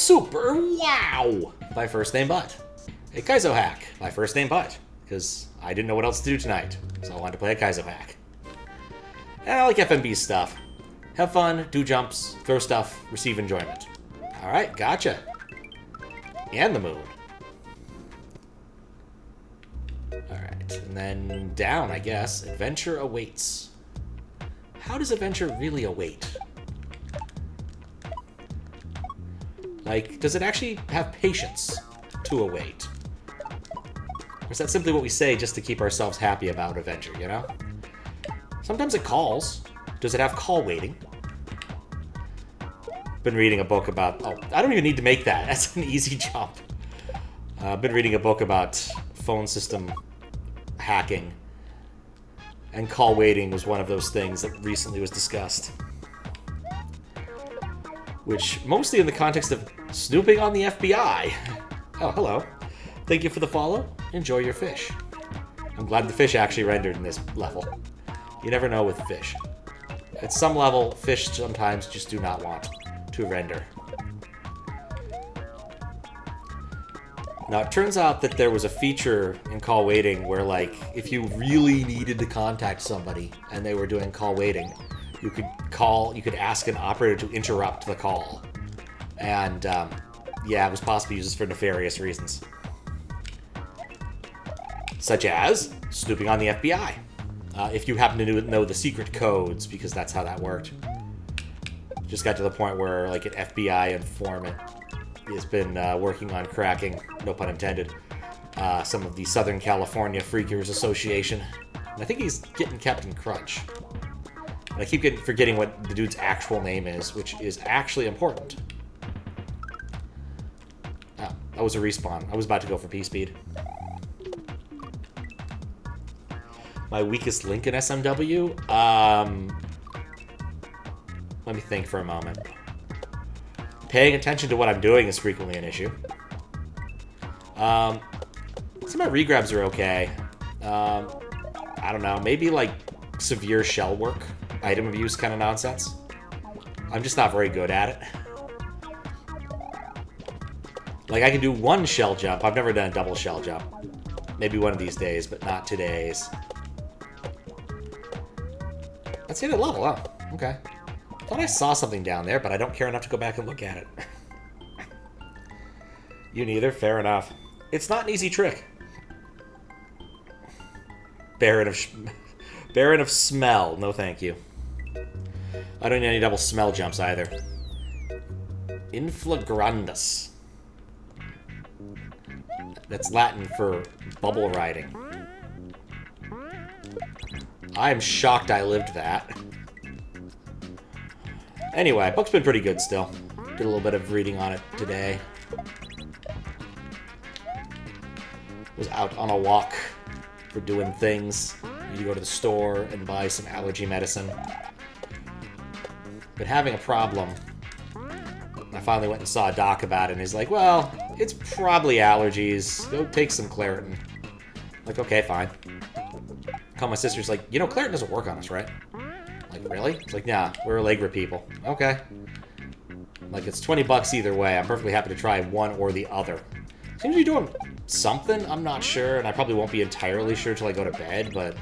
Super Wow by Firstnamebutt. A kaizo hack by Firstnamebutt, because I didn't know what else to do tonight, so I wanted to play a kaizo hack. And I like FMB stuff. Have fun, do jumps, throw stuff, receive enjoyment. Alright, gotcha. And the moon. Alright, and then down, I guess. Adventure awaits. How does adventure really await? Like, does it actually have patience to await? Or is that simply what we say just to keep ourselves happy about adventure, you know? Sometimes it calls. Does it have call waiting? Been reading a book about... Oh, I don't even need to make that. That's an easy jump. I've been reading a book about phone system hacking. And call waiting was one of those things that recently was discussed. Which, mostly in the context of snooping on the FBI. Oh, hello. Thank you for the follow. Enjoy your fish. I'm glad the fish actually rendered in this level. You never know with fish. At some level, fish sometimes just do not want to render. Now, it turns out that there was a feature in call waiting where, like, if you really needed to contact somebody and they were doing call waiting, you could ask an operator to interrupt the call. And, yeah, it was possibly used for nefarious reasons. Such as snooping on the FBI. If you happen to know the secret codes, because that's how that worked. Just got to the point where, like, an FBI informant has been working on cracking, no pun intended, some of the Southern California Freakers Association. And I think he's getting Captain Crunch. And I keep forgetting what the dude's actual name is, which is actually important. Oh, that was a respawn. I was about to go for P-Speed. My weakest link in SMW? Let me think for a moment. Paying attention to what I'm doing is frequently an issue. Some of my regrabs are okay. I don't know, maybe like severe shell work, item abuse kind of nonsense. I'm just not very good at it. Like, I can do one shell jump. I've never done a double shell jump. Maybe one of these days, but not today's. Let's hit a level, oh, okay. Thought I saw something down there, but I don't care enough to go back and look at it. You neither? Fair enough. It's not an easy trick. Baron of Smell. No thank you. I don't need any double smell jumps either. InflaGrandus. That's Latin for bubble riding. I'm shocked I lived that. Anyway, book's been pretty good still. Did a little bit of reading on it today. Was out on a walk for doing things. Need to go to the store and buy some allergy medicine. But having a problem. I finally went and saw a doc about it, and he's like, well, it's probably allergies. Go take some Claritin. Like, okay, fine. Call my sister's like, you know, Claritin doesn't work on us, right? Like, really? It's like, nah, we're Allegra people. Okay. Like, it's 20 bucks either way. I'm perfectly happy to try one or the other. Seems to be doing something. I'm not sure, and I probably won't be entirely sure till I go to bed, but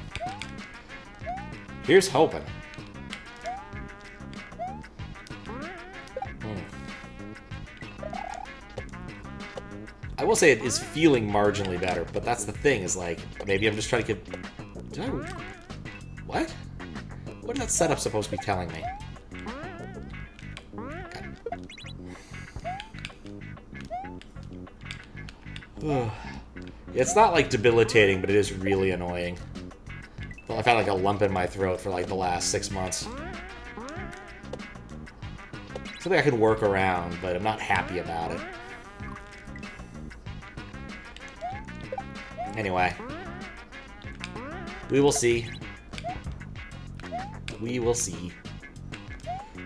here's hoping. I will say it is feeling marginally better, but that's the thing, is like, maybe I'm just trying to get... What? What is that setup supposed to be telling me? Okay. It's not, like, debilitating, but it is really annoying. Well, I've had, like, a lump in my throat for, like, the last 6 months. Something I could work around, but I'm not happy about it. Anyway. We will see. We will see.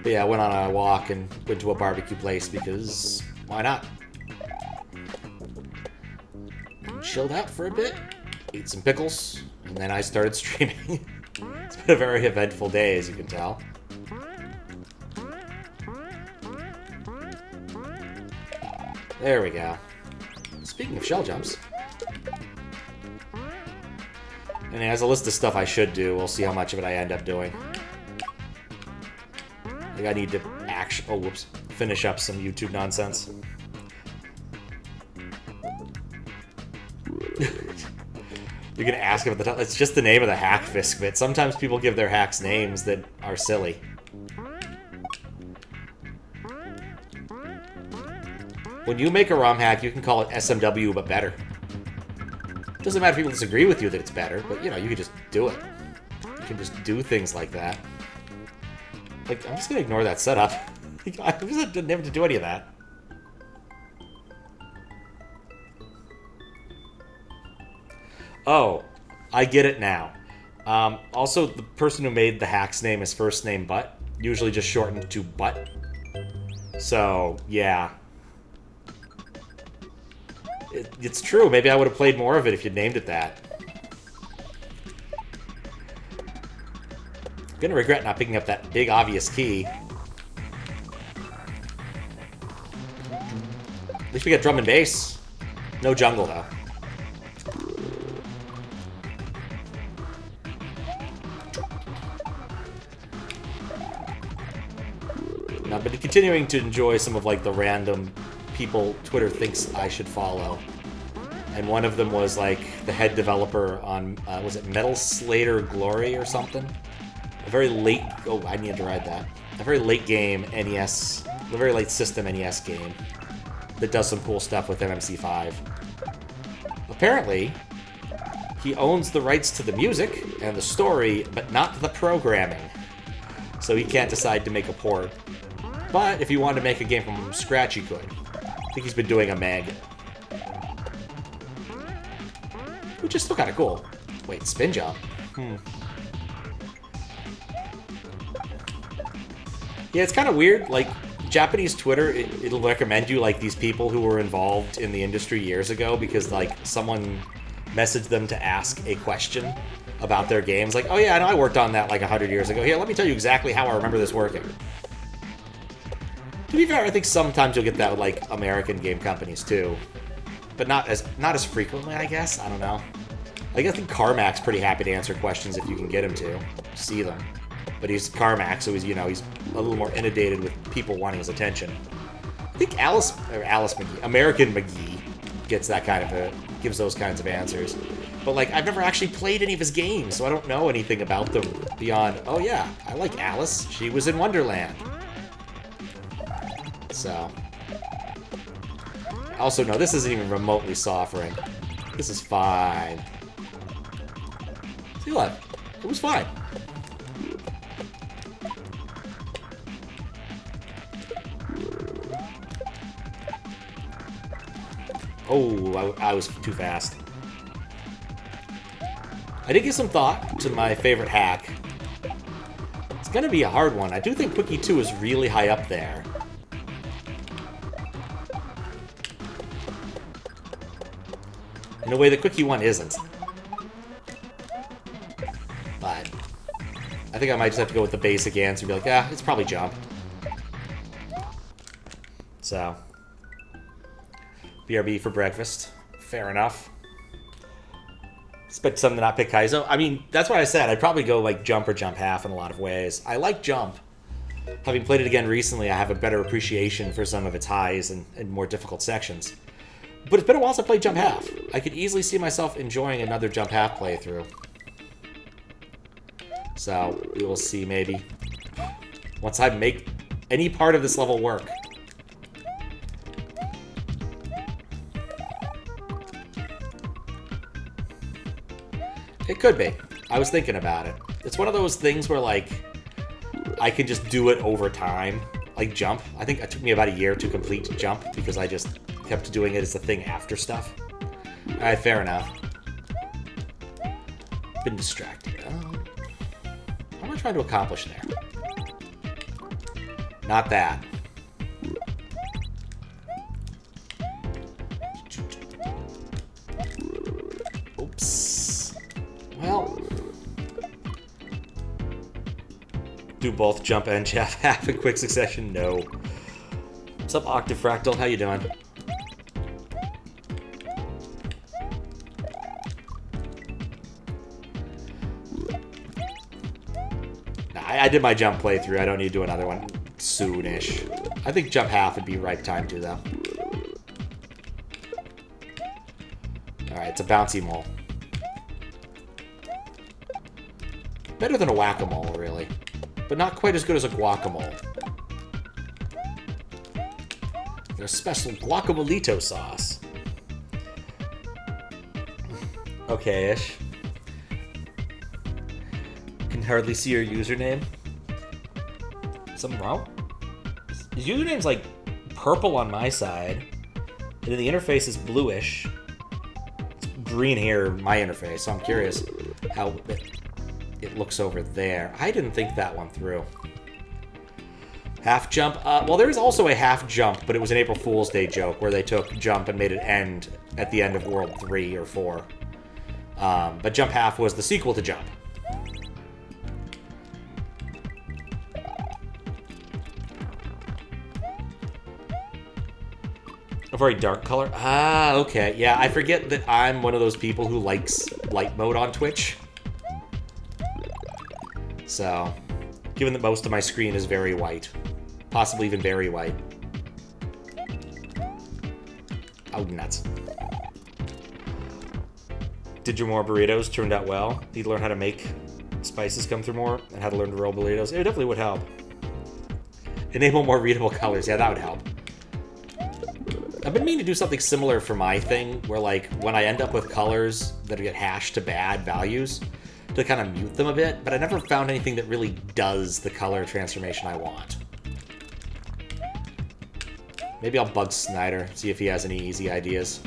But yeah, I went on a walk and went to a barbecue place because why not? And chilled out for a bit, ate some pickles, and then I started streaming. It's been a very eventful day, as you can tell. There we go. Speaking of shell jumps. And there's a list of stuff I should do. We'll see how much of it I end up doing. Like I need to actually... Oh, whoops. Finish up some YouTube nonsense. You're gonna ask about the title. It's just the name of the hack, Fiskbit. Sometimes people give their hacks names that are silly. When you make a ROM hack, you can call it SMW, but better. Doesn't matter if people disagree with you that it's better, but, you know, you can just do it. You can just do things like that. Like, I'm just gonna ignore that setup. I didn't have to do any of that. Oh, I get it now. Also, the person who made the hack's name is Firstnamebutt, usually just shortened to Butt. So, yeah. It's true. Maybe I would have played more of it if you'd named it that. I'm gonna regret not picking up that big obvious key. At least we got drum and bass. No jungle, though. No, but continuing to enjoy some of, like, the random people Twitter thinks I should follow. And one of them was, like, the head developer on, was it Metal Slater Glory or something? A very late... Oh, I need to ride that. A very late game NES... A very late system NES game that does some cool stuff with MMC5. Apparently, he owns the rights to the music and the story, but not the programming. So he can't decide to make a port. But if he wanted to make a game from scratch, he could. I think he's been doing a manga. Which is still kind of cool. Wait, spin jump? Yeah, it's kind of weird. Like, Japanese Twitter, it'll recommend you, like, these people who were involved in the industry years ago because, like, someone messaged them to ask a question about their games. Like, oh yeah, I know I worked on that, like, 100 years ago. Here, let me tell you exactly how I remember this working. To be fair, I think sometimes you'll get that with, like, American game companies, too. But not as frequently, I guess. I don't know. Like, I think Carmack's pretty happy to answer questions if you can get him to. See them. But he's Carmack, so he's, you know, he's a little more inundated with people wanting his attention. I think Alice McGee, American McGee, gets that kind of gives those kinds of answers. But, like, I've never actually played any of his games, so I don't know anything about them beyond, oh yeah, I like Alice. She was in Wonderland. So. Also, no, this isn't even remotely suffering. This is fine. See what? It was fine. Oh, I was too fast. I did give some thought to my favorite hack. It's gonna be a hard one. I do think Quickie 2 is really high up there. In a way that Quickie 1 isn't. But I think I might just have to go with the basic answer and be like, ah, it's probably jump. So. BRB for breakfast. Fair enough. Expect something to not pick Kaizo. I mean, that's what I said. I'd probably go like jump or jump half in a lot of ways. I like jump. Having played it again recently, I have a better appreciation for some of its highs and more difficult sections. But it's been a while since I played jump half. I could easily see myself enjoying another jump half playthrough. So, we will see maybe. Once I make any part of this level work. It could be. I was thinking about it. It's one of those things where, like, I can just do it over time. Like jump. I think it took me about a year to complete jump because I just kept doing it as a thing after stuff. Alright, fair enough. Been distracted. What am I trying to accomplish there? Not that. Oops. Well. Do both jump and half in quick succession? No. What's up, Octafractal? How you doing? I did my jump playthrough. I don't need to do another one soon-ish. I think jump half would be ripe time to, though. Alright, it's a bouncy mole. Better than a whack-a-mole, really. But not quite as good as a guacamole. Their special guacamolito sauce. Okay-ish. Can hardly see your username. Something wrong? His username's like purple on my side. And then the interface is bluish. It's green here in my interface, so I'm curious how it looks over there. I didn't think that one through. Half jump. Well, there's also a half jump, but it was an April Fool's Day joke where they took jump and made it end at the end of World 3 or 4. But jump half was the sequel to jump. A very dark color. Ah, okay. Yeah, I forget that I'm one of those people who likes light mode on Twitch. So, given that most of my screen is very white, possibly even very white. Oh, nuts. Did your more burritos turned out well? Need to learn how to make spices come through more and how to learn to roll burritos. It definitely would help. Enable more readable colors. Yeah, that would help. I've been meaning to do something similar for my thing, where like when I end up with colors that get hashed to bad values, to kind of mute them a bit, but I never found anything that really does the color transformation I want. Maybe I'll bug Snyder, see if he has any easy ideas.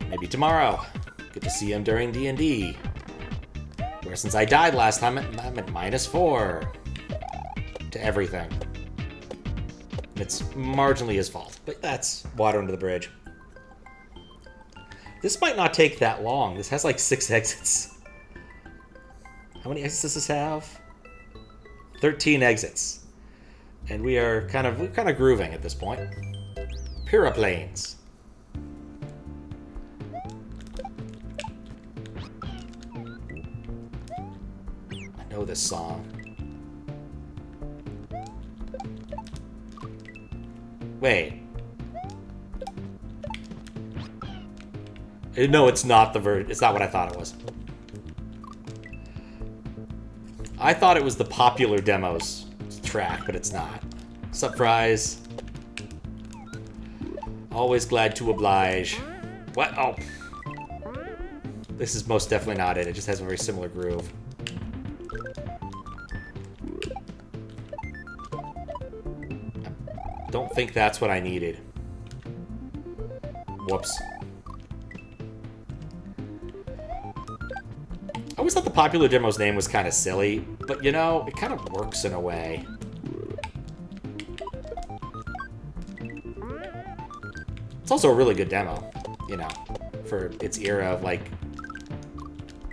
Maybe tomorrow. Get to see him during D&D. Where since I died last time, I'm at -4 to everything. It's marginally his fault, but that's water under the bridge. This might not take that long. This has like 6 exits. How many exits does this have? 13 exits. And we're kind of grooving at this point. PiraPlains. I know this song. Wait. No, it's not it's not what I thought it was. I thought it was the popular demos track, but it's not. Surprise. Always glad to oblige. What? Oh. This is most definitely not it. It just has a very similar groove. I don't think that's what I needed. Whoops. I always thought the popular demo's name was kind of silly, but you know, it kind of works in a way. It's also a really good demo, you know, for its era of like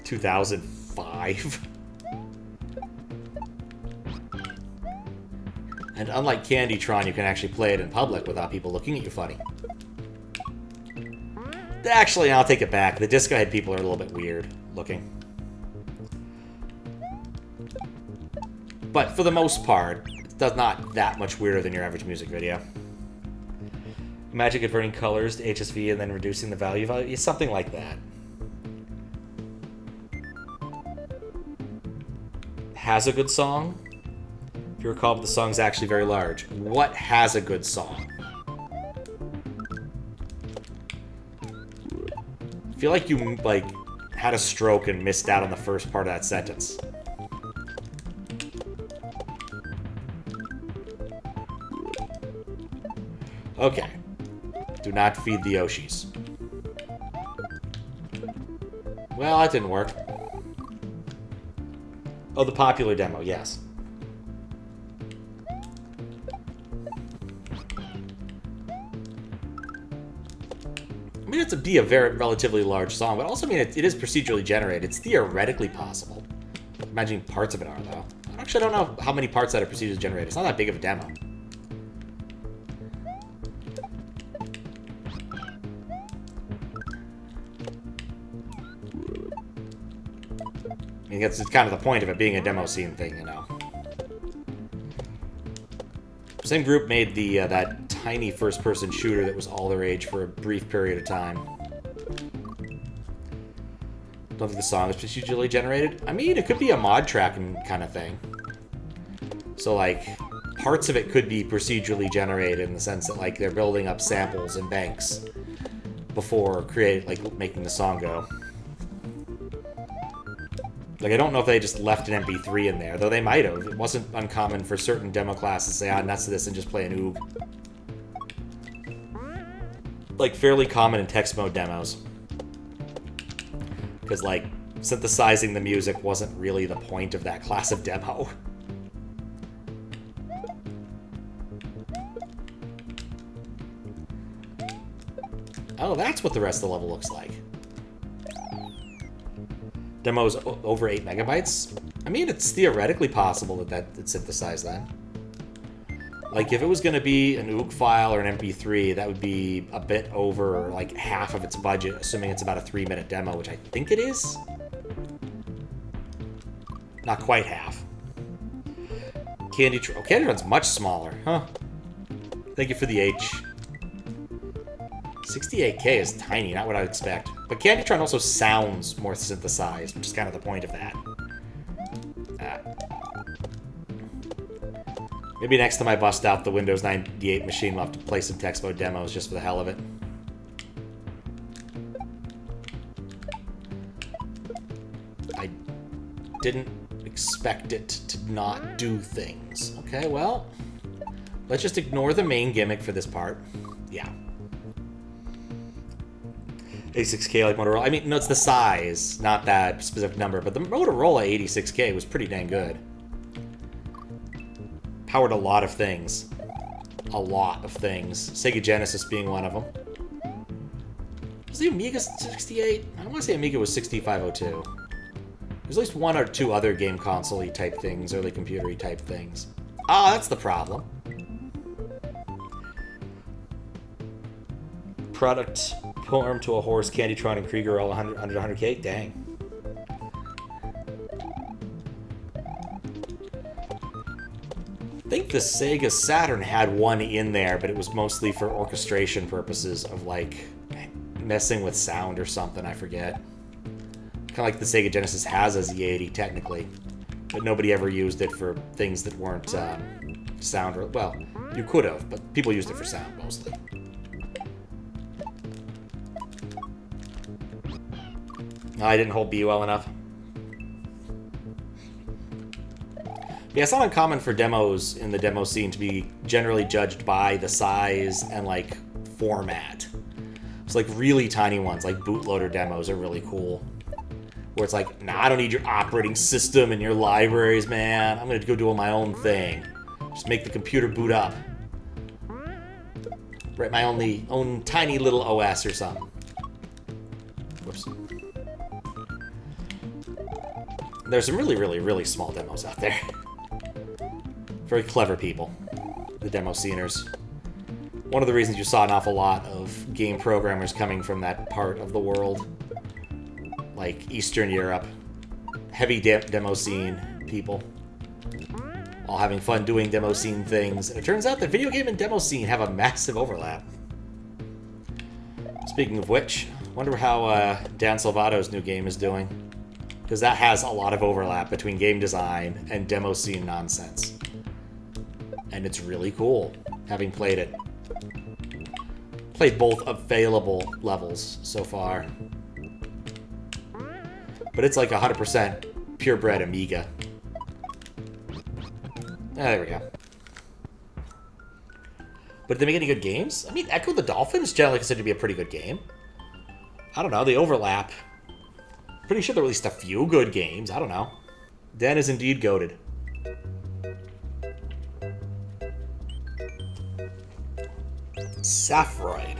2005. And unlike Candytron, you can actually play it in public without people looking at you funny. Actually, I'll take it back. The Disco Head people are a little bit weird looking. But for the most part, it's not that much weirder than your average music video. Imagine converting colors to HSV and then reducing the value. It's something like that. Has a good song? If you recall, the song's actually very large. What has a good song? I feel like you, like, had a stroke and missed out on the first part of that sentence. Okay. Do not feed the Yoshis. Well, that didn't work. Oh, the popular demo, yes. I mean, it's a very relatively large song, but also, I mean, it is procedurally generated. It's theoretically possible. Imagine parts of it are, though. I actually don't know how many parts that are procedurally generated. It's not that big of a demo. mean, that's kind of the point of it being a demo scene thing, you know. Same group made the that tiny first-person shooter that was all the rage for a brief period of time. Don't think the song is procedurally generated. I mean, it could be a mod tracking kind of thing. So, like, parts of it could be procedurally generated in the sense that, like, they're building up samples and banks before making the song go. Like, I don't know if they just left an MP3 in there, though they might have. It wasn't uncommon for certain demo classes to say, ah, nuts to this, and just play an oog. Like, fairly common in text mode demos. Because, like, synthesizing the music wasn't really the point of that class of demo. Oh, that's what the rest of the level looks like. Demo's over 8 megabytes? I mean, it's theoretically possible that it's synthesized then. Like, if it was going to be an OOG file or an MP3, that would be a bit over, like, half of its budget, assuming it's about a 3-minute demo, which I think it is? Not quite half. Candytron's much smaller, huh? Thank you for the H. 68K is tiny, not what I'd expect. But Candytron also sounds more synthesized, which is kind of the point of that. Maybe next time I bust out the Windows 98 machine, we'll have to play some text mode demos just for the hell of it. I didn't expect it to not do things. Okay, well, let's just ignore the main gimmick for this part. Yeah. 86K like Motorola. I mean, no, it's the size, not that specific number, but the Motorola 86K was pretty dang good. Powered a lot of things. A lot of things. Sega Genesis being one of them. Was the Amiga 68? I want to say Amiga was 6502. There's at least one or two other game console-y type things, early computer-y type things. Ah, that's the problem. Product Poem to a Horse, Candytron, and Krieger all 100K? Dang. I think the Sega Saturn had one in there, but it was mostly for orchestration purposes of, like, messing with sound or something, I forget. Kind of like the Sega Genesis has a Z80, technically. But nobody ever used it for things that weren't sound, or, well, you could have, but people used it for sound, mostly. I didn't hold B well enough. Yeah, it's not uncommon for demos in the demo scene to be generally judged by the size and, like, format. It's like really tiny ones, like bootloader demos are really cool. Where it's like, nah, I don't need your operating system and your libraries, man. I'm gonna go do my own thing. Just make the computer boot up. Write my own tiny little OS or something. Whoops. There's some really, really, really small demos out there. Very clever people, the demo sceners. One of the reasons you saw an awful lot of game programmers coming from that part of the world, like Eastern Europe, heavy demo scene people, all having fun doing demo scene things. And it turns out that video game and demo scene have a massive overlap. Speaking of which, wonder how Dan Salvato's new game is doing. Because that has a lot of overlap between game design and demo scene nonsense. And it's really cool, having played it. Played both available levels so far. But it's like 100% purebred Amiga. There we go. But did they make any good games? I mean, Echo the Dolphin is generally considered to be a pretty good game. I don't know, they overlap. Pretty sure there were at least a few good games. I don't know. Dan is indeed goated. Saphroid.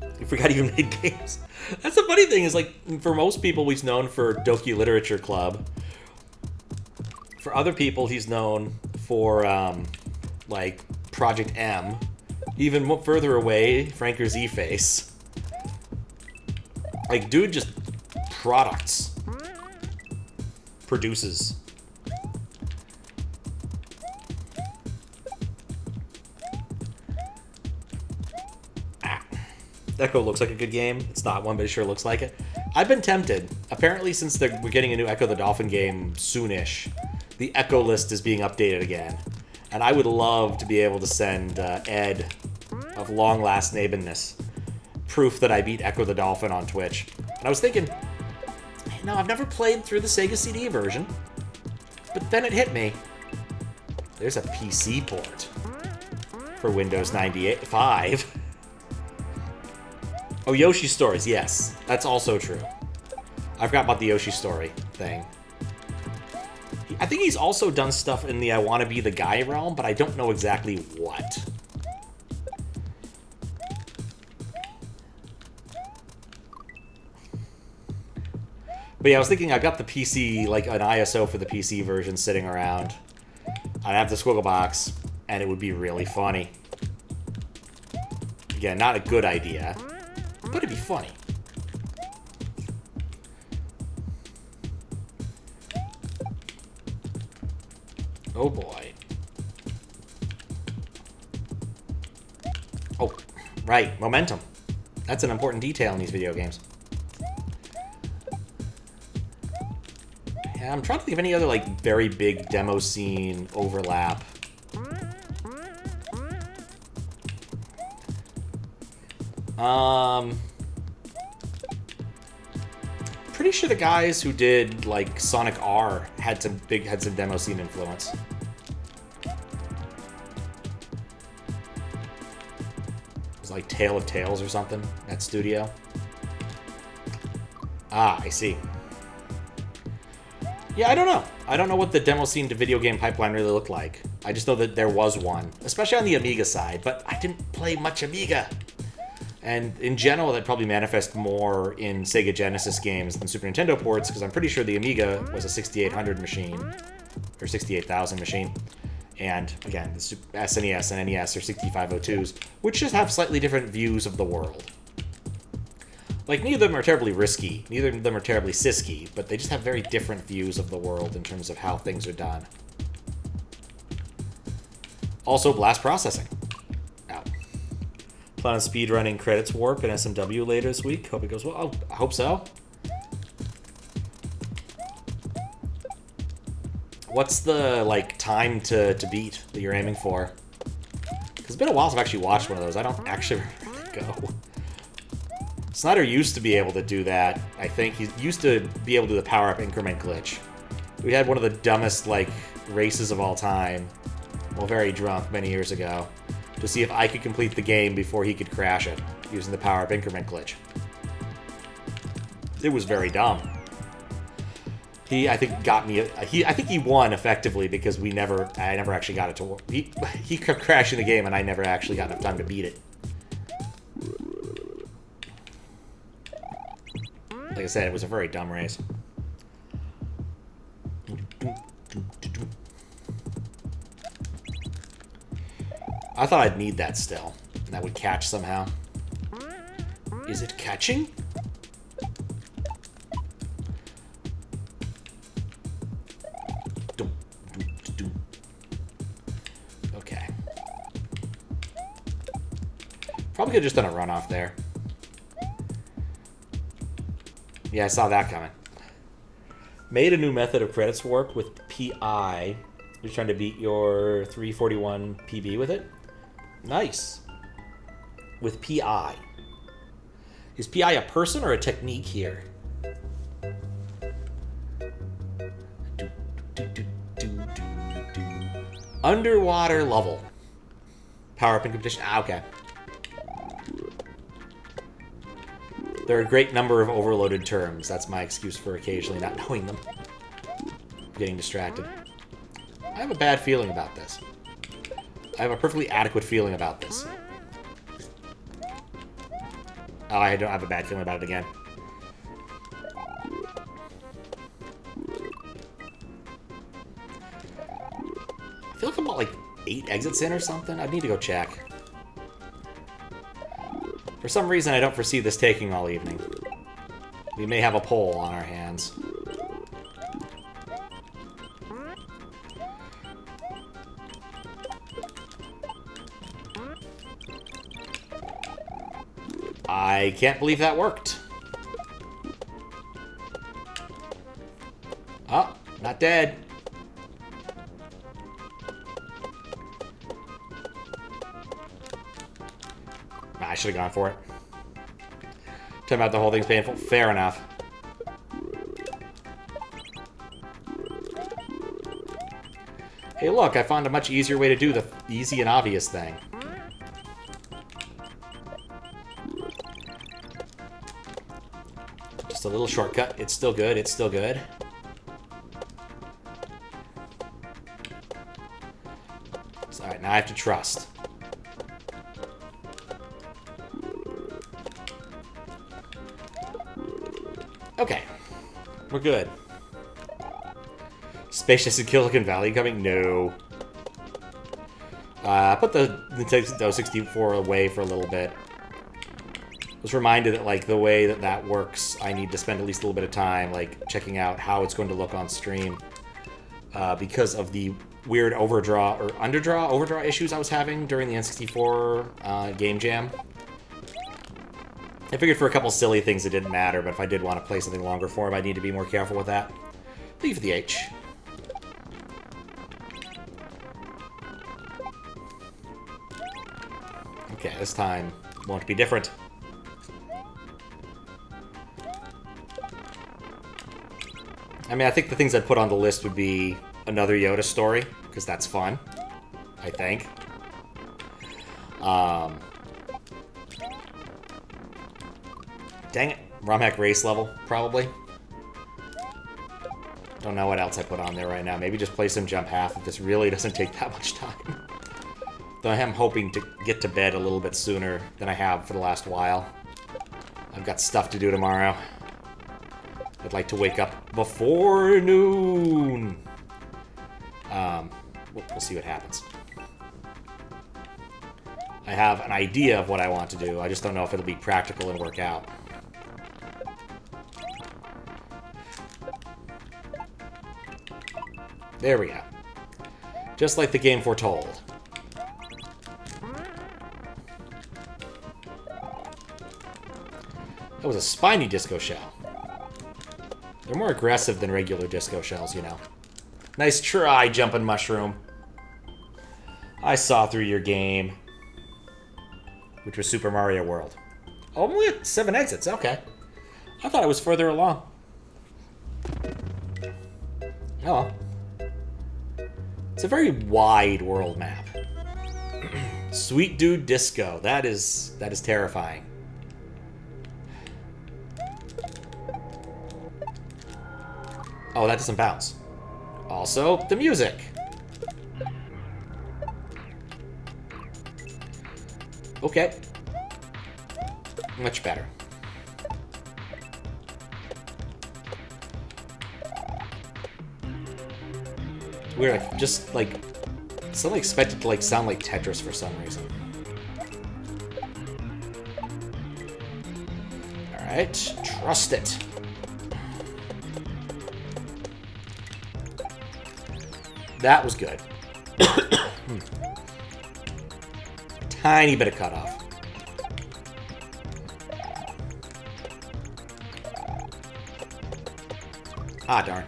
I forgot he even made games. That's the funny thing is, like, for most people, he's known for Doki Literature Club. For other people, he's known for, like, Project M. Even further away, Franker's E-Face. Like, dude just products. produces. Echo looks like a good game. It's not one, but it sure looks like it. I've been tempted. Apparently, since we're getting a new Echo the Dolphin game soonish, the Echo list is being updated again. And I would love to be able to send Ed of Long Last Neidingle proof that I beat Echo the Dolphin on Twitch. And I was thinking, you know, I've never played through the Sega CD version. But then it hit me. There's a PC port for Windows 95. Oh, Yoshi Stories, yes. That's also true. I forgot about the Yoshi Story thing. I think he's also done stuff in the I Wanna Be the Guy realm, but I don't know exactly what. But yeah, I was thinking I got the PC, like an ISO for the PC version sitting around. I'd have the squiggle box, and it would be really funny. Again, not a good idea. But it'd be funny. Oh boy. Oh, right, momentum. That's an important detail in these video games. Yeah, I'm trying to think of any other, like, very big demo scene overlap. Pretty sure the guys who did like Sonic R had some demo scene influence. It was like Tale of Tales or something, that studio. Ah, I see. Yeah, I don't know. I don't know what the demo scene to video game pipeline really looked like. I just know that there was one, especially on the Amiga side, but I didn't play much Amiga. And in general, that probably manifests more in Sega Genesis games than Super Nintendo ports, because I'm pretty sure the Amiga was a 6800 machine, or 68,000 machine. And again, the SNES and NES are 6502s, which just have slightly different views of the world. Like, neither of them are terribly risky, neither of them are terribly sisky, but they just have very different views of the world in terms of how things are done. Also, blast processing. Plan on speedrunning Credits Warp and SMW later this week. Hope it goes well. Oh, I hope so. What's the, like, time to beat that you're aiming for? Because it's been a while since I've actually watched one of those. I don't actually remember where they go. Snyder used to be able to do that. I think he used to be able to do the power-up increment glitch. We had one of the dumbest, like, races of all time, while very drunk many years ago, to see if I could complete the game before he could crash it, using the power-up increment glitch. It was very dumb. He, I think, got me... I think he won, effectively, because I never actually got it to work. He kept crashing the game, and I never actually got enough time to beat it. Like I said, it was a very dumb race. I thought I'd need that still. That would catch somehow. Is it catching? Okay. Probably could have just done a runoff there. Yeah, I saw that coming. Made a new method of credits warp with PI. You're trying to beat your 341 PB with it? Nice. With PI. Is PI a person or a technique here? Underwater level. Power-up and competition. Ah, okay. There are a great number of overloaded terms. That's my excuse for occasionally not knowing them. Getting distracted. I have a bad feeling about this. I have a perfectly adequate feeling about this. Oh, I don't have a bad feeling about it again. I feel like I'm about, like, 8 exits in or something. I'd need to go check. For some reason, I don't foresee this taking all evening. We may have a poll on our hands. I can't believe that worked. Oh, not dead. I should have gone for it. Talking about the whole thing's painful. Fair enough. Hey, look, I found a much easier way to do the easy and obvious thing. Just a little shortcut. It's still good. It's still good. All right, now I have to trust. Okay, we're good. Spacious and Silicon Valley coming? No. Put the Nintendo 64 away for a little bit. Was reminded that, like, the way that that works, I need to spend at least a little bit of time, like, checking out how it's going to look on stream. Because of the weird overdraw issues I was having during the N64 game jam. I figured for a couple silly things it didn't matter, but if I did want to play something longer for him, I'd need to be more careful with that. Leave the H. Okay, this time won't be different. I mean, I think the things I'd put on the list would be another Yoda story, because that's fun, I think. Dang it. ROM hack race level, probably. Don't know what else I put on there right now. Maybe just play some jump half if this really doesn't take that much time. Though I am hoping to get to bed a little bit sooner than I have for the last while. I've got stuff to do tomorrow. I'd like to wake up before noon. We'll see what happens. I have an idea of what I want to do. I just don't know if it'll be practical and work out. There we go. Just like the game foretold. That was a spiny disco shell. They're more aggressive than regular disco shells, you know. Nice try, jumping mushroom. I saw through your game. Which was Super Mario World. Oh, only at 7 exits, okay. I thought it was further along. Oh well. It's a very wide world map. SweetDude Disco. That is terrifying. Oh, that doesn't bounce. Also, the music. Okay. Much better. Weird, just like suddenly expected to like sound like Tetris for some reason. Alright, trust it. That was good. Tiny bit of cutoff. Ah, darn.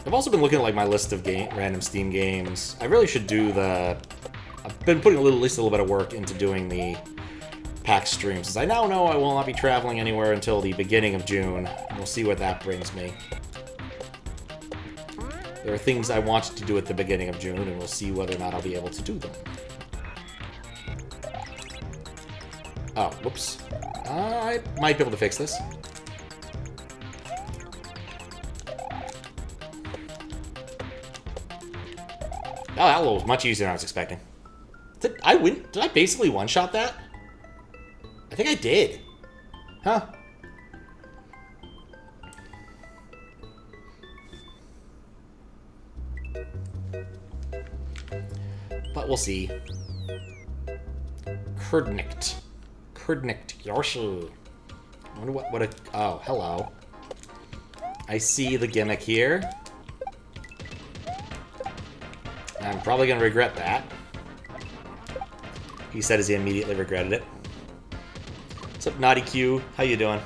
I've also been looking at like my list of random Steam games. I really should do the... I've been putting at least a little bit of work into doing the PAX stream, since I now know I will not be traveling anywhere until the beginning of June. We'll see what that brings me. There are things I want to do at the beginning of June, and we'll see whether or not I'll be able to do them. Oh, whoops. I might be able to fix this. Oh, that was much easier than I was expecting. Did I basically one-shot that? I think I did. Huh. But we'll see. Kurdinked. Yoshi. I wonder what a... Oh, hello. I see the gimmick here. I'm probably going to regret that. he said as he immediately regretted it. What's up, Naughty Q? How you doing?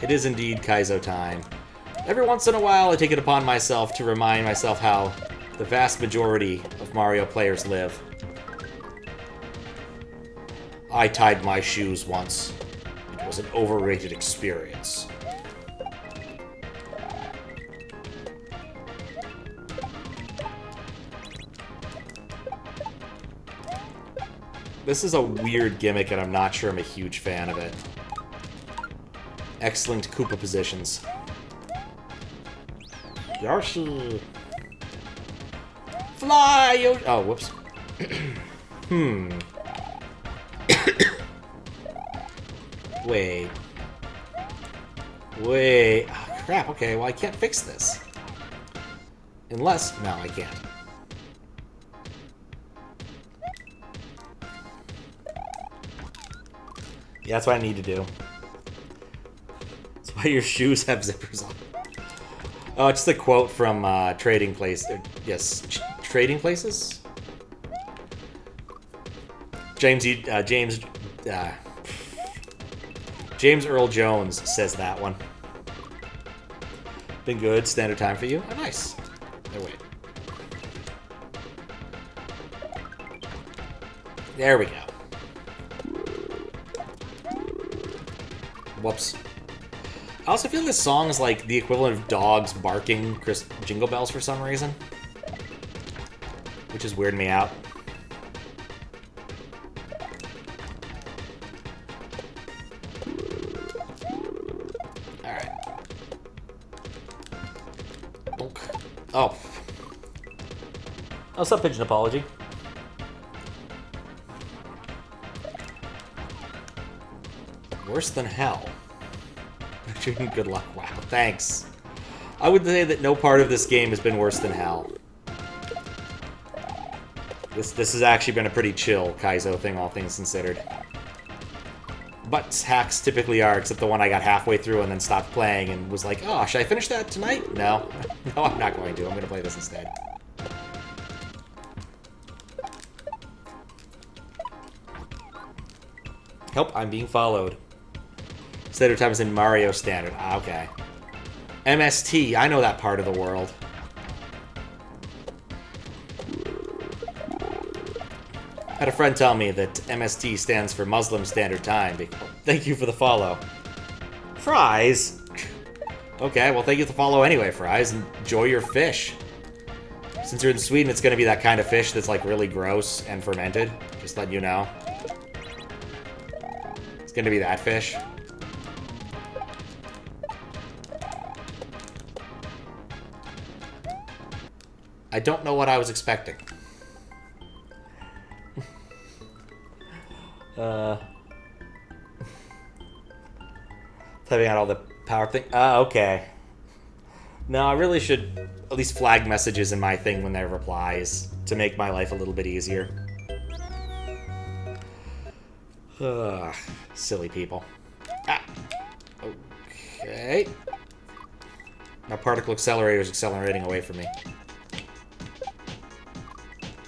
It is indeed kaizo time. Every once in a while, I take it upon myself to remind myself how the vast majority of Mario players live. I tied my shoes once. It was an overrated experience. This is a weird gimmick, and I'm not sure I'm a huge fan of it. Excellent Koopa positions. Yoshi! Fly, Yoshi! Oh, whoops. Wait. Wait. Oh, crap, okay, well, I can't fix this. Unless... No, I can't. Yeah, that's what I need to do. That's why your shoes have zippers on. Oh, it's the quote from Trading Place. Yes, Trading Places? James Earl Jones says that one. Been good. Standard time for you? Oh, nice. Oh, wait. There we go. Whoops. I also feel this song is like the equivalent of dogs barking jingle bells for some reason. Which is weirding me out. Alright. Oh. What's up, Pigeon Apology? Worse than hell. Good luck. Wow, thanks. I would say that no part of this game has been worse than hell. This has actually been a pretty chill kaizo thing, all things considered. But hacks typically are, except the one I got halfway through and then stopped playing and was like, oh, should I finish that tonight? No. No, I'm not going to. I'm going to play this instead. Help, I'm being followed. Standard time is in Mario Standard. Ah, okay. MST, I know that part of the world. I had a friend tell me that MST stands for Muslim Standard Time. Thank you for the follow. Fries? Okay, well thank you for the follow anyway, Fries. Enjoy your fish. Since you're in Sweden, it's gonna be that kind of fish that's like really gross and fermented. Just letting you know. It's gonna be that fish. I don't know what I was expecting. Typing out all the power thing. Okay. No, I really should at least flag messages in my thing when there are replies to make my life a little bit easier. Silly people. Ah. Okay. My particle accelerator is accelerating away from me.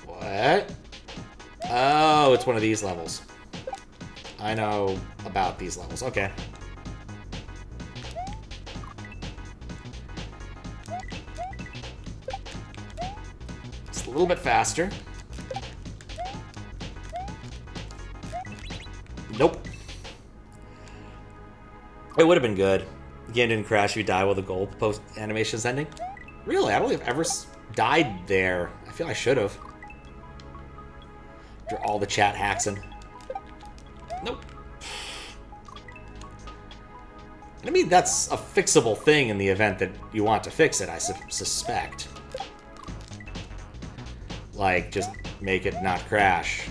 What? Oh, it's one of these levels. I know about these levels. Okay. It's a little bit faster. Nope. It would have been good. The game didn't crash if you die while the goal post animation is ending. Really? I don't think I've ever died there. I feel I should have. After all the chat hacksing. Nope. I mean, that's a fixable thing in the event that you want to fix it, I suspect. Like, just make it not crash.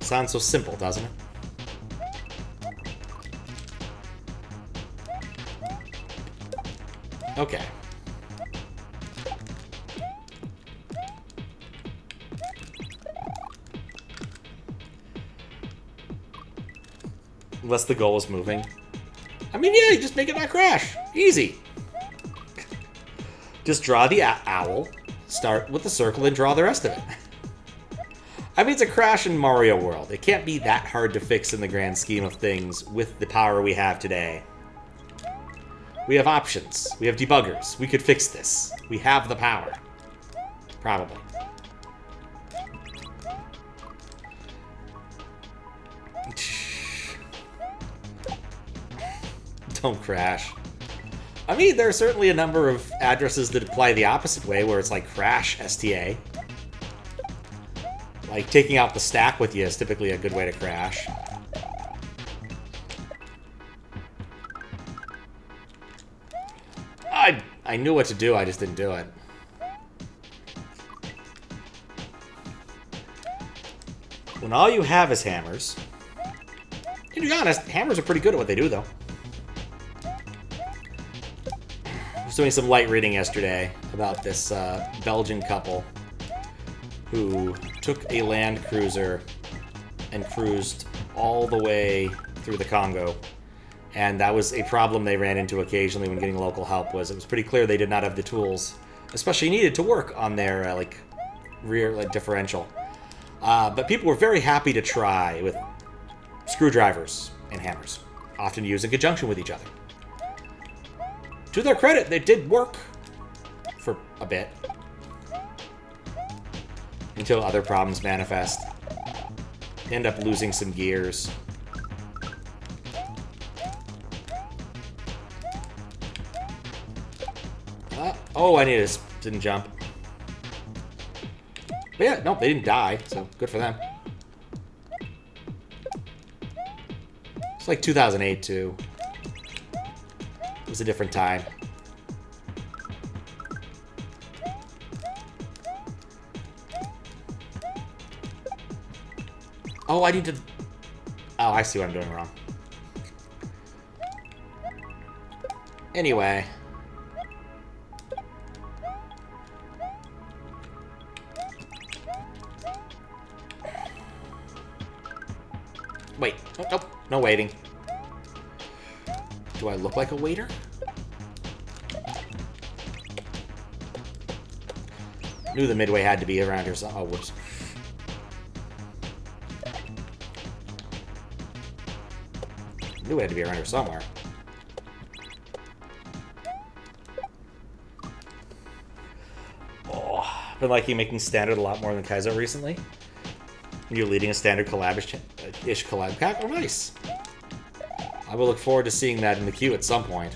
Sounds so simple, doesn't it? Okay. Unless the goal is moving. I mean, yeah, you just make it not crash. Easy. Just draw the owl, start with the circle, and draw the rest of it. I mean, it's a crash in Mario World. It can't be that hard to fix in the grand scheme of things with the power we have today. We have options. We have debuggers. We could fix this. We have the power. Probably. Don't crash. I mean, there are certainly a number of addresses that apply the opposite way, where it's like crash STA. Like, taking out the stack with you is typically a good way to crash. I knew what to do, I just didn't do it. When all you have is hammers... To be honest, hammers are pretty good at what they do, though. I was doing some light reading yesterday about this Belgian couple who took a land cruiser and cruised all the way through the Congo. And that was a problem they ran into occasionally when getting local help. Was it was pretty clear they did not have the tools, especially needed to work on their rear differential. But people were very happy to try with screwdrivers and hammers, often used in conjunction with each other. To their credit, they did work for a bit. Until other problems manifest. End up losing some gears. Oh, I didn't jump. But yeah, no, they didn't die, so good for them. It's like 2008, too. It was a different time. Oh, I need to... Oh, I see what I'm doing wrong. Anyway. Wait. Oh, nope. No waiting. Do I look like a waiter? Knew the midway had to be around here, so... Oh, whoops. Knew it had to be around here somewhere. Oh, I've been liking making standard a lot more than kaizo recently. You're leading a standard collab-ish collab pack? Oh, nice. I will look forward to seeing that in the queue at some point.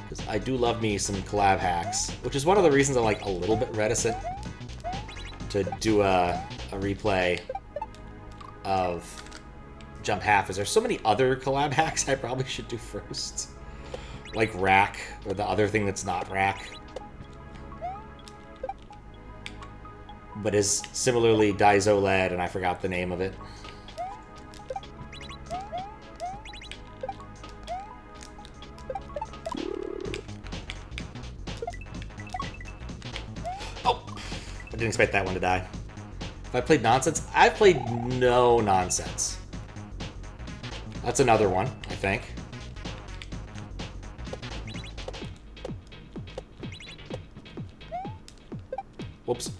Because I do love me some collab hacks, which is one of the reasons I'm like a little bit reticent to do a replay of Jump Half. Is there's so many other collab hacks I probably should do first. Like Rack, or the other thing that's not Rack. But is similarly Daiso-led, and I forgot the name of it. Oh! I didn't expect that one to die. Have I played Nonsense? I've played no Nonsense. That's another one, I think. Whoops.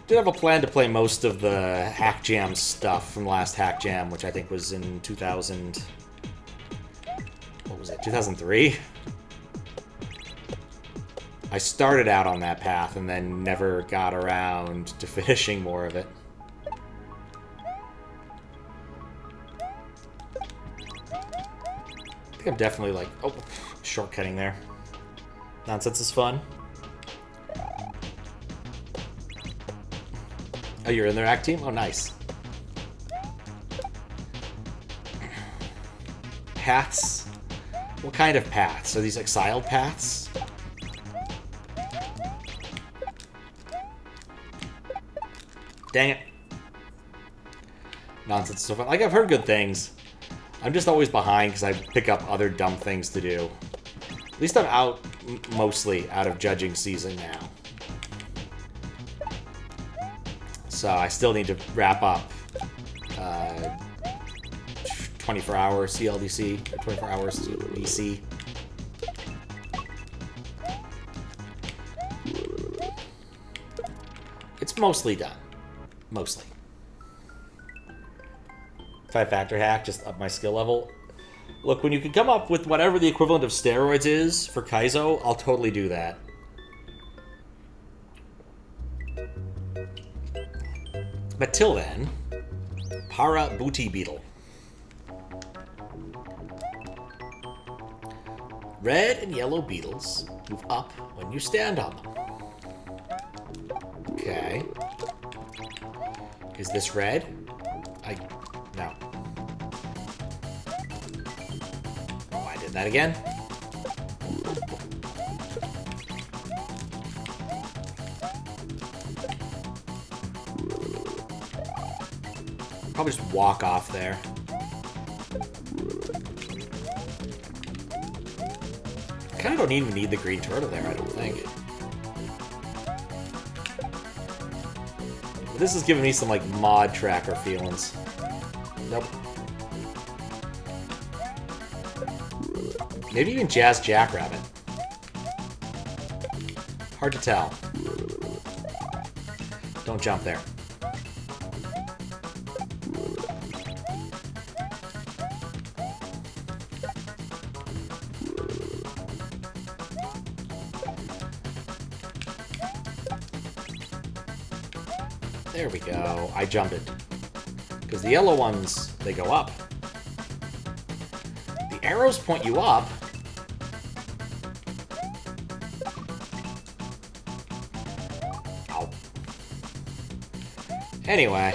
Did have a plan to play most of the Hack Jam stuff from last Hack Jam, which I think was in 2000... What was it? 2003? I started out on that path and then never got around to finishing more of it. I think I'm definitely like... Oh, shortcutting there. Nonsense is fun. Oh, you're in their act team? Oh, nice. Paths? What kind of paths? Are these exiled paths? Dang it. Nonsense is so fun. Like, I've heard good things. I'm just always behind because I pick up other dumb things to do. At least I'm out, mostly out of judging season now. So I still need to wrap up 24-hour CLDC, or 24 hours DC. It's mostly done. Mostly. 5-factor hack, just up my skill level. Look, when you can come up with whatever the equivalent of steroids is for kaizo, I'll totally do that. But till then, Para Booty Beetle. Red and yellow beetles move up when you stand on them. Okay. Is this red? No. Oh, I did that again. Probably just walk off there. Kind of don't even need the green turtle there, I don't think. But this is giving me some, like, mod tracker feelings. Nope. Maybe even Jazz Jackrabbit. Hard to tell. Don't jump there. There we go. I jumped it. Because the yellow ones, they go up. The arrows point you up. Ow. Anyway.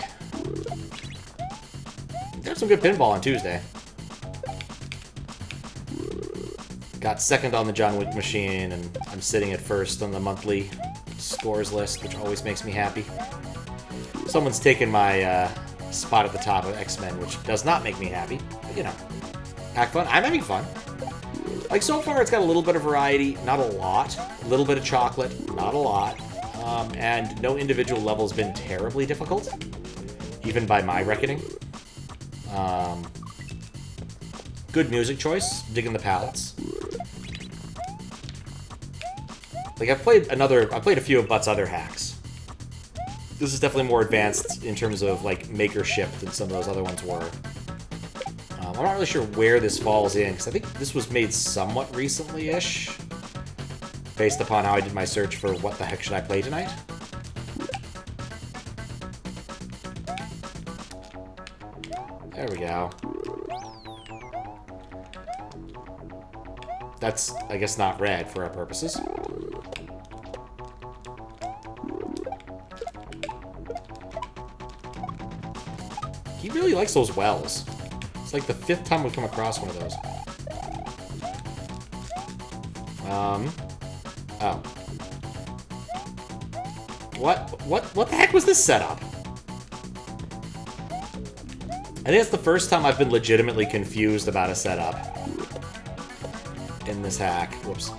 There's some good pinball on Tuesday. Got second on the John Wick machine, and I'm sitting at first on the monthly scores list, which always makes me happy. Someone's taken my spot at the top of X-Men, which does not make me happy. But, you know, have fun. I'm having fun. Like, so far, it's got a little bit of variety, not a lot. A little bit of chocolate, not a lot. And no individual level's been terribly difficult, even by my reckoning. Good music choice, digging the palettes. Like, I've played a few of Butt's other hacks. This is definitely more advanced in terms of, like, makership than some of those other ones were. I'm not really sure where this falls in, because I think this was made somewhat recently-ish, based upon how I did my search for what the heck should I play tonight. There we go. That's, I guess, not red for our purposes. He really likes those wells. It's like the 5th time we've come across one of those. Oh. What the heck was this setup? I think it's the first time I've been legitimately confused about a setup in this hack. Whoops.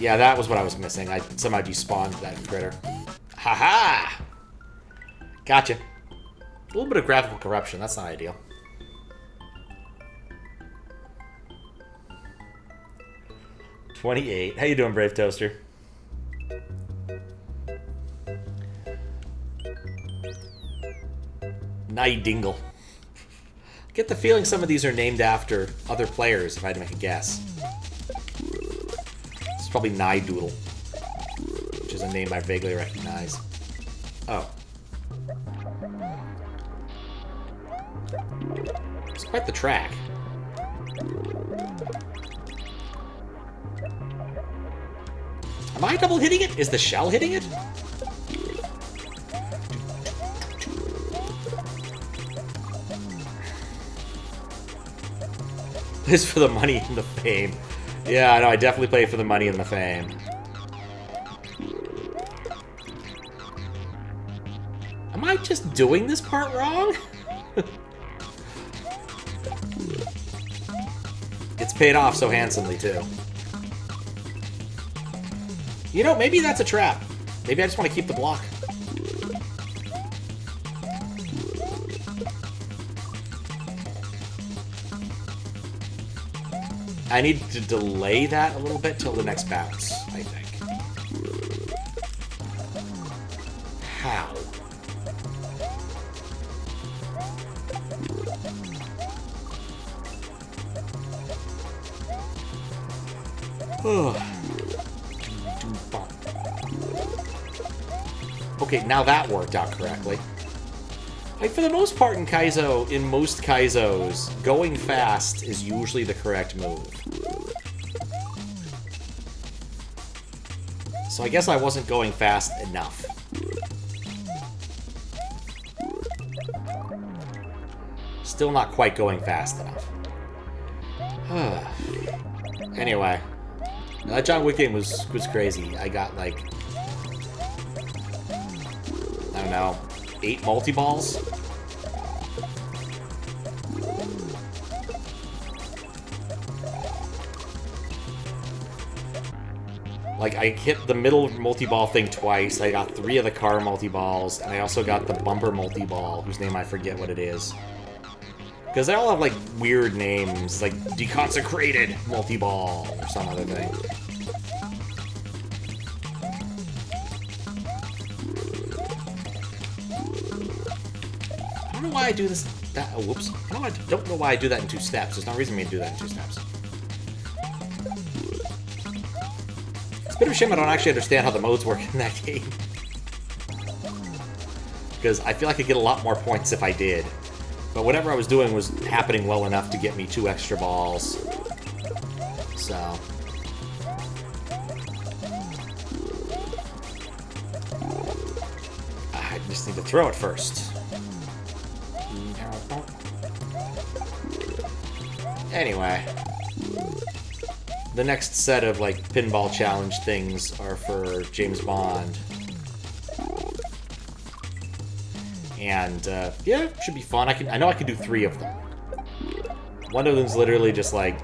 Yeah, that was what I was missing. I somehow despawned that critter. Haha! Gotcha. A little bit of graphical corruption. That's not ideal. $28. How you doing, Brave Toaster? Neidingle. Get the feeling some of these are named after other players, if I had to make a guess. It's probably Neidingle, which is a name I vaguely recognize. Oh. It's quite the track. Am I double hitting it? Is the shell hitting it? This is for the money and the fame. Yeah, I know, I definitely play for the money and the fame. Am I just doing this part wrong? It's paid off so handsomely, too. You know, maybe that's a trap. Maybe I just want to keep the block. I need to delay that a little bit till the next bounce, I think. How? Okay, now that worked out correctly. Like, for the most part in Kaizo, in most Kaizos, going fast is usually the correct move. So I guess I wasn't going fast enough. Still not quite going fast enough. Anyway, that John Wick game was crazy. I got, like, I don't know, 8 multi-balls? Like, I hit the middle multi-ball thing twice, I got 3 of the car multi-balls, and I also got the bumper multi-ball, whose name I forget what it is. Because they all have, like, weird names, like Deconsecrated multi-ball, or some other thing. I don't know why I do this, that, oh, whoops. I don't know why I do that in 2 steps. There's no reason for me to do that in 2 steps. It's a bit of a shame I don't actually understand how the modes work in that game. Because I feel like I'd get a lot more points if I did. But whatever I was doing was happening well enough to get me 2 extra balls. So... I just need to throw it first. Anyway, the next set of, like, pinball challenge things are for James Bond. And, yeah, should be fun. I know I can do 3 of them. One of them's literally just, like,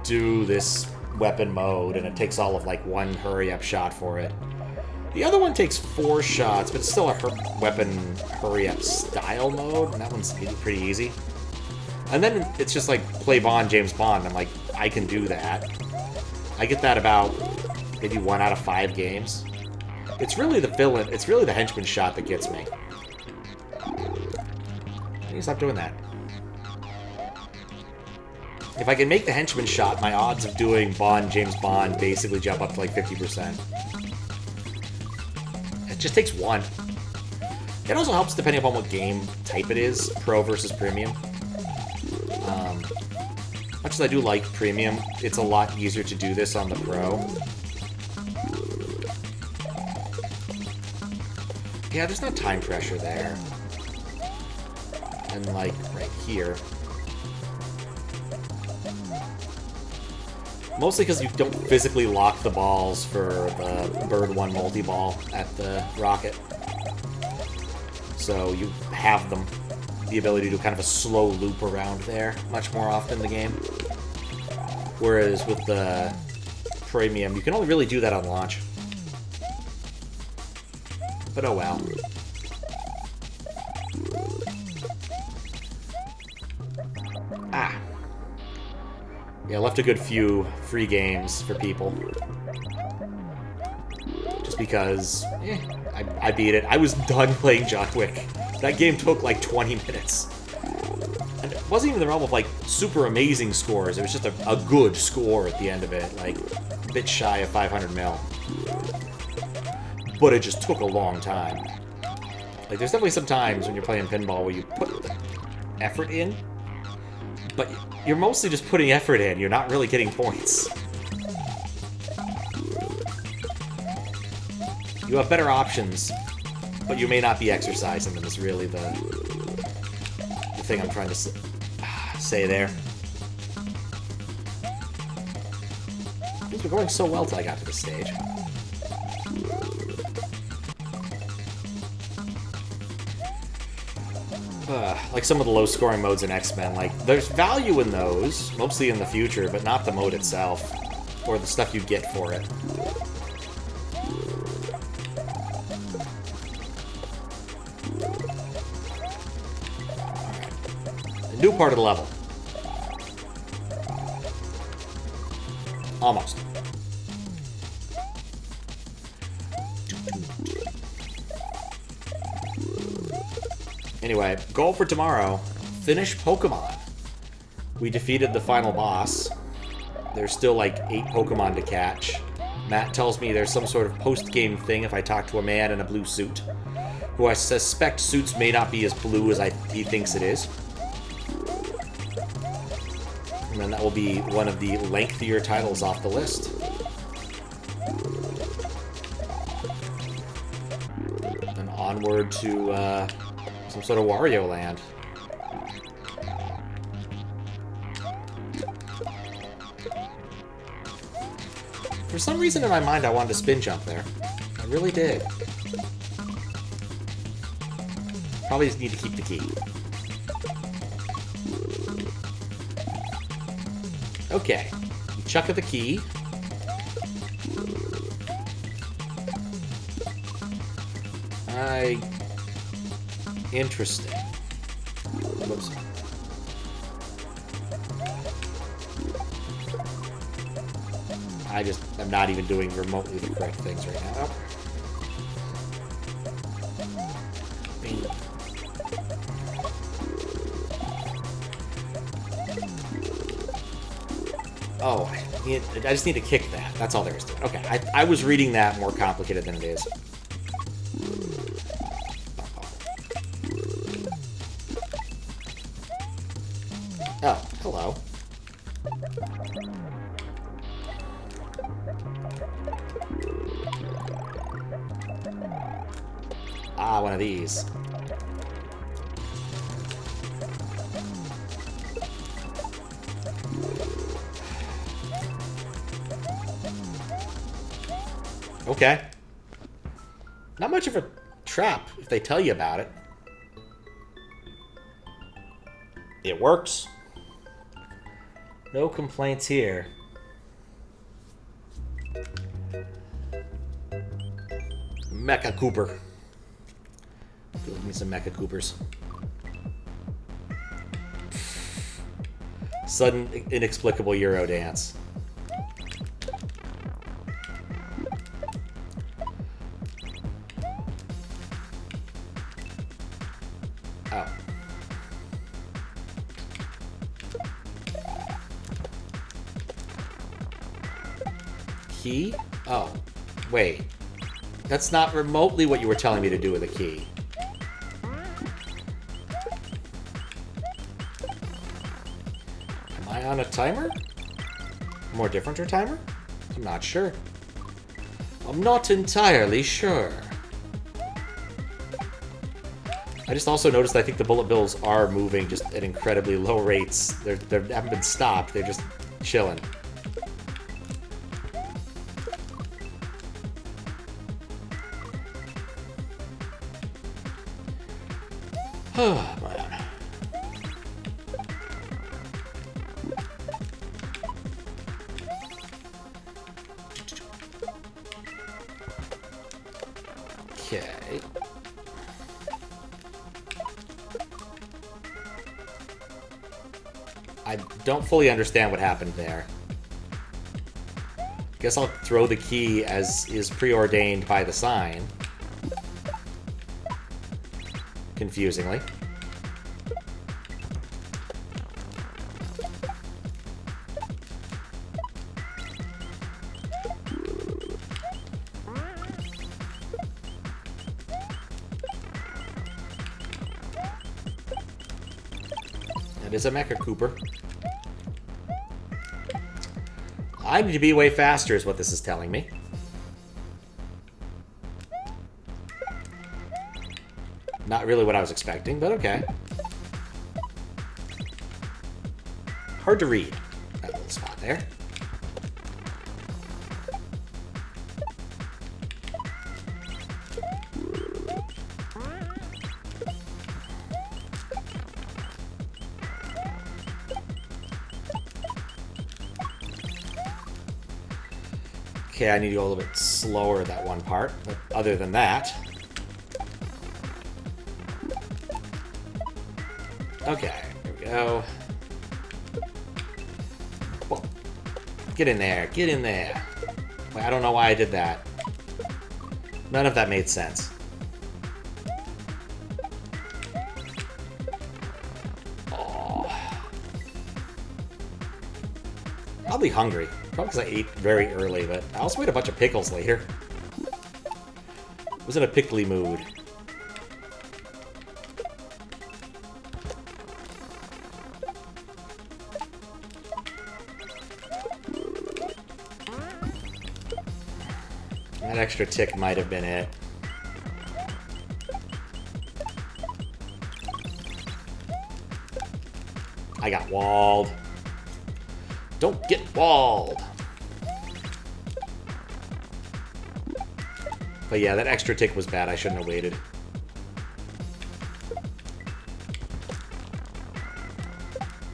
do this weapon mode, and it takes all of, like, 1 hurry-up shot for it. The other one takes 4 shots, but it's still a weapon hurry-up style mode, and that one's pretty easy. And then it's just like, play Bond, James Bond. I'm like, I can do that. I get that about maybe 1 out of 5 games. It's really the villain, it's really the henchman shot that gets me. I need to stop doing that. If I can make the henchman shot, my odds of doing Bond, James Bond basically jump up to like 50%. It just takes 1. It also helps depending upon what game type it is, Pro versus Premium. Much as I do like Premium, it's a lot easier to do this on the Pro. Yeah, there's no time pressure there. And, like, right here. Mostly because you don't physically lock the balls for the Bird 1 multi-ball at the rocket. So you have them. The ability to do kind of a slow loop around there much more often in the game. Whereas with the Premium, you can only really do that on launch. But oh well. Ah. Yeah, I left a good few free games for people. Just because, I beat it. I was done playing John Wick. That game took like 20 minutes. And it wasn't even the realm of like super amazing scores. It was just a good score at the end of it. Like a bit shy of 500 mil. But it just took a long time. Like there's definitely some times when you're playing pinball where you put the effort in. But you're mostly just putting effort in. You're not really getting points. You have better options. But you may not be exercising them is really the thing I'm trying to say there. Things were going so well till I got to this stage. Like some of the low-scoring modes in X-Men. Like, there's value in those, mostly in the future, but not the mode itself. Or the stuff you get for it. A new part of the level. Almost. Anyway, goal for tomorrow, finish Pokemon. We defeated the final boss. There's still like 8 Pokemon to catch. Matt tells me there's some sort of post-game thing if I talk to a man in a blue suit, who I suspect suits may not be as blue as he thinks it is. And then that will be one of the lengthier titles off the list. And onward to some sort of Wario Land. For some reason in my mind I wanted to spin jump there. I really did. Probably just need to keep the key. Okay. You chuck at the key. Interesting. Whoops. I'm not even doing remotely the correct things right now. Oh, I just need to kick that. That's all there is to it. Okay, I was reading that more complicated than it is. Oh, hello. Ah, one of these. Okay. Not much of a trap if they tell you about it. It works. No complaints here. Mecha Kooper. Give me some Mecha Koopers. Sudden, inexplicable Euro dance. Oh. Key? Oh. Wait. That's not remotely what you were telling me to do with a key. Am I on a timer? More differenter timer? I'm not sure. I'm not entirely sure. I just also noticed I think the bullet bills are moving just at incredibly low rates. They haven't been stopped. They're just chilling. Oh, man. Okay. I don't fully understand what happened there. Guess I'll throw the key as is preordained by the sign. Confusingly. That is a Mecha Kooper. I need to be way faster is what this is telling me. Not really what I was expecting, but okay. Hard to read, that little spot there. Okay, I need to go a little bit slower that one part, but other than that... Okay, here we go. Whoa. Get in there, get in there. Wait, I don't know why I did that. None of that made sense. Probably hungry. Probably because I ate very early, but I also ate a bunch of pickles later. Was in a pickly mood. That extra tick might have been it. I got walled. Don't get walled! But yeah, that extra tick was bad. I shouldn't have waited.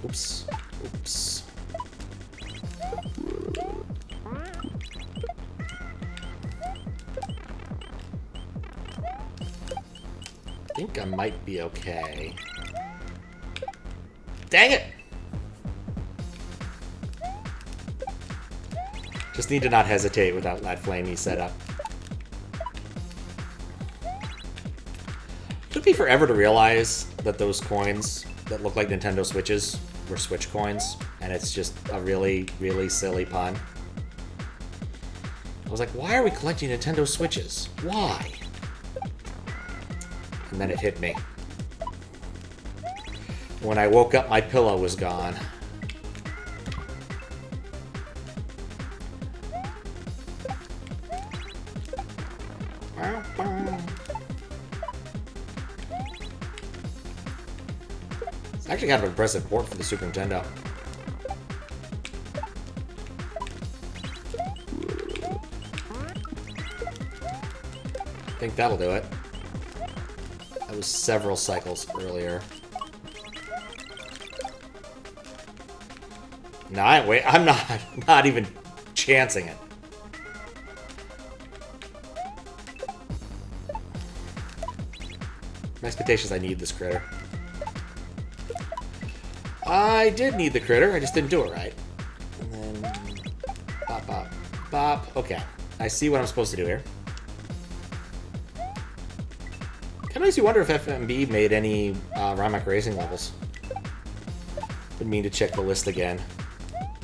Oops. Oops. I think I might be okay. Dang it! Just need to not hesitate without that flamey setup. Took me forever to realize that those coins that look like Nintendo Switches were Switch coins, and it's just a really, really silly pun. I was like, why are we collecting Nintendo Switches? Why? And then it hit me. When I woke up, my pillow was gone. It's actually kind of an impressive port for the Super Nintendo. I think that'll do it. That was several cycles earlier. No, I'm not even chancing it. My expectations, I need this critter. I did need the critter, I just didn't do it right. And then... Bop, bop, bop. Okay. I see what I'm supposed to do here. Kinda makes you wonder if FMB made any Rimac Racing levels. Would mean to check the list again.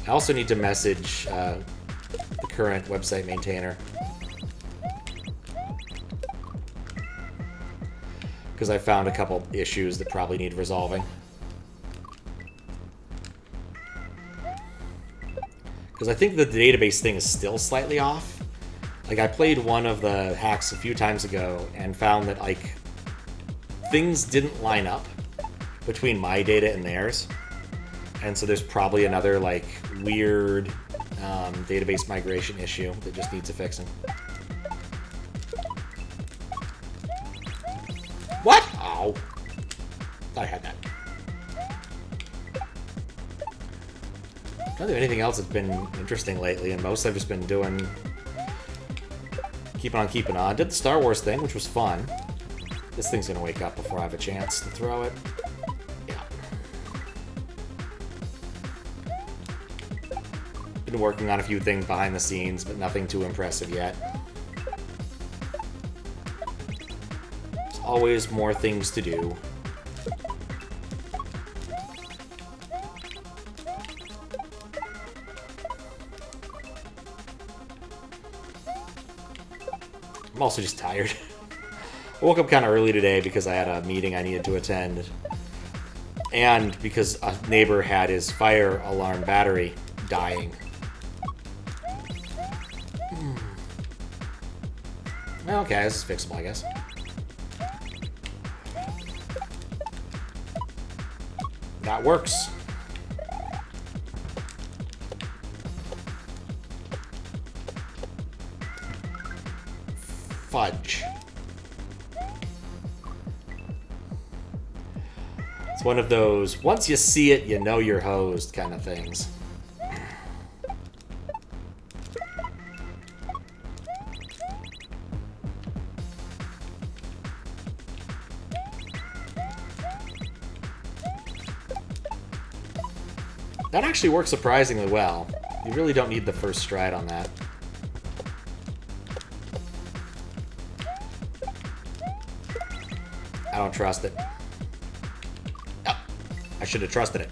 I also need to message the current website maintainer. Because I found a couple issues that probably need resolving. Because I think the database thing is still slightly off. Like, I played one of the hacks a few times ago and found that, like, things didn't line up between my data and theirs. And so there's probably another, like, weird database migration issue that just needs a fixing. What? Oh. Thought I had that. I don't think anything else that's been interesting lately, and most I've just been doing... Keeping on keeping on. Did the Star Wars thing, which was fun. This thing's gonna wake up before I have a chance to throw it. Yeah. Been working on a few things behind the scenes, but nothing too impressive yet. There's always more things to do. I'm also just tired. I woke up kind of early today because I had a meeting I needed to attend. And because a neighbor had his fire alarm battery dying. Okay, this is fixable, I guess. That works. Fudge. It's one of those, once you see it, you know you're hosed kind of things. That actually works surprisingly well. You really don't need the first stride on that. I don't trust it. Oh, I should have trusted it.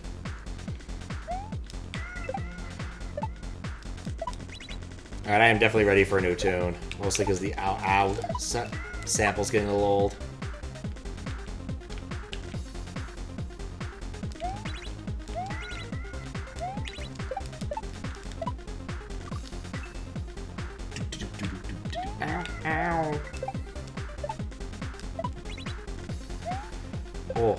Alright, I am definitely ready for a new tune. Mostly because the ow sample's getting a little old. Oh.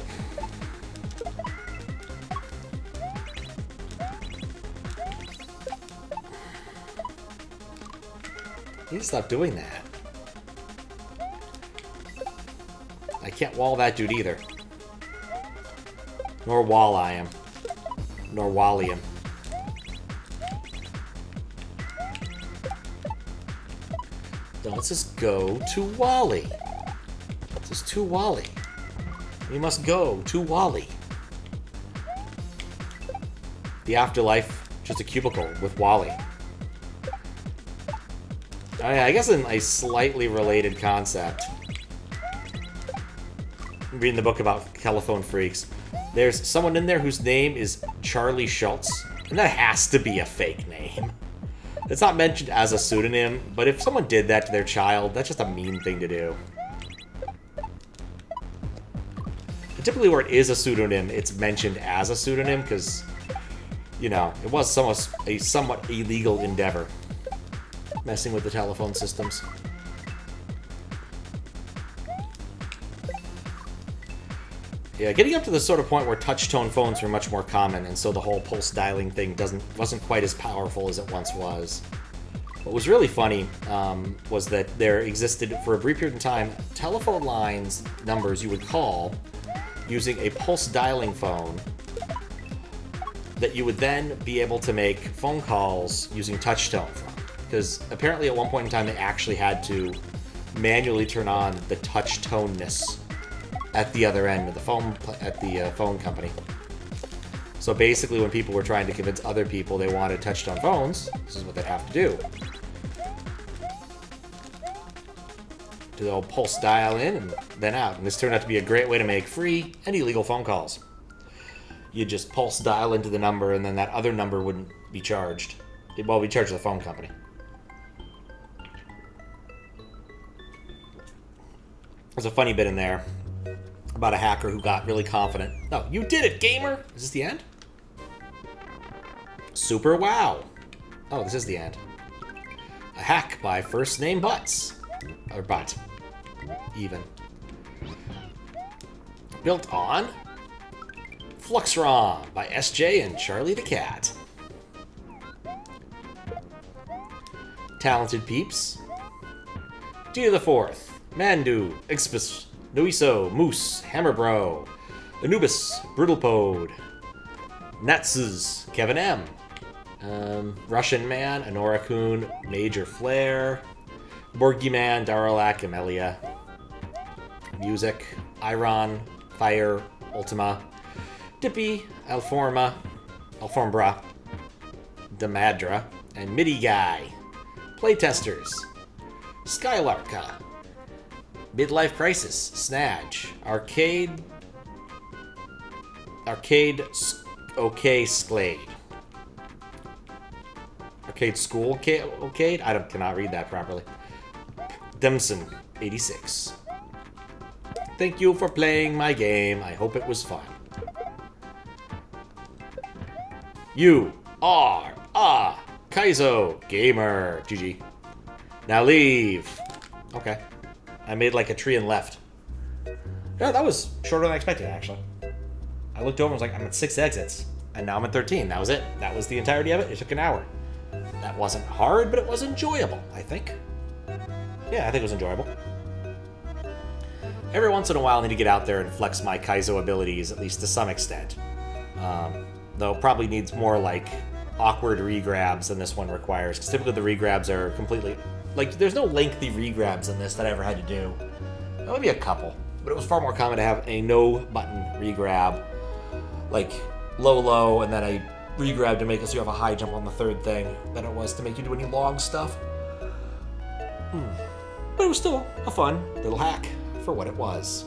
You need to stop doing that. I can't wall that dude either. Nor walleye him. Nor wally him. Now let's just go to Wally. This is to Wally. We must go to Wally. The afterlife, just a cubicle with Wally. I guess in a slightly related concept. I'm reading the book about telephone freaks. There's someone in there whose name is Charlie Schultz, and that has to be a fake name. It's not mentioned as a pseudonym, but if someone did that to their child, that's just a mean thing to do. And typically where it is a pseudonym, it's mentioned as a pseudonym, because, you know, it was a somewhat illegal endeavor. Messing with the telephone systems. Yeah, getting up to the sort of point where touch-tone phones were much more common, and so the whole pulse dialing thing wasn't quite as powerful as it once was. What was really funny was that there existed, for a brief period of time, telephone lines numbers you would call using a pulse dialing phone that you would then be able to make phone calls using touch-tone from. Because apparently at one point in time they actually had to manually turn on the touch-toneness at the other end of the phone company. So basically when people were trying to convince other people they wanted touch-tone phones, this is what they'd have to do. Do the old pulse dial in and then out. And this turned out to be a great way to make free and illegal phone calls. You'd just pulse dial into the number and then that other number wouldn't be charged. Well, we charged the phone company. There's a funny bit in there about a hacker who got really confident. No, you did it, gamer! Is this the end? Super wow. Oh, this is the end. A hack by Firstnamebutt. Or Butt. Even. Built on Fluxron by SJ and Charlie the Cat. Talented peeps. D to the fourth. Mandu, Expus, Nuiso, Moose, Hammerbro, Anubis, Brutalpode, Natsus, Kevin M, Russian Man, Anorakun, Major Flare, Borgy Man, Daralak, Amelia, Music, Iron, Fire, Ultima, Dippy, Alforbra, Damadra, and MIDI Guy, Playtesters, Skylarka, Midlife Crisis, Snatch, Arcade, OK Sklade. Arcade School Arcade? I cannot read that properly. Demson, 86. Thank you for playing my game. I hope it was fun. You are a Kaizo gamer. GG. Now leave. Okay. I made like a tree and left. Yeah, that was shorter than I expected, actually. I looked over and was like, I'm at 6 exits. And now I'm at 13. That was it. That was the entirety of it. It took an hour. That wasn't hard, but it was enjoyable, I think. Yeah, I think it was enjoyable. Every once in a while, I need to get out there and flex my kaizo abilities, at least to some extent. Though it probably needs more, like, awkward regrabs than this one requires, because typically the regrabs are completely... Like, there's no lengthy regrabs in this that I ever had to do. Maybe a couple, but it was far more common to have a no-button regrab, like low, and then a regrab to make it so you have a high jump on the third thing than it was to make you do any long stuff. But it was still a fun little hack for what it was.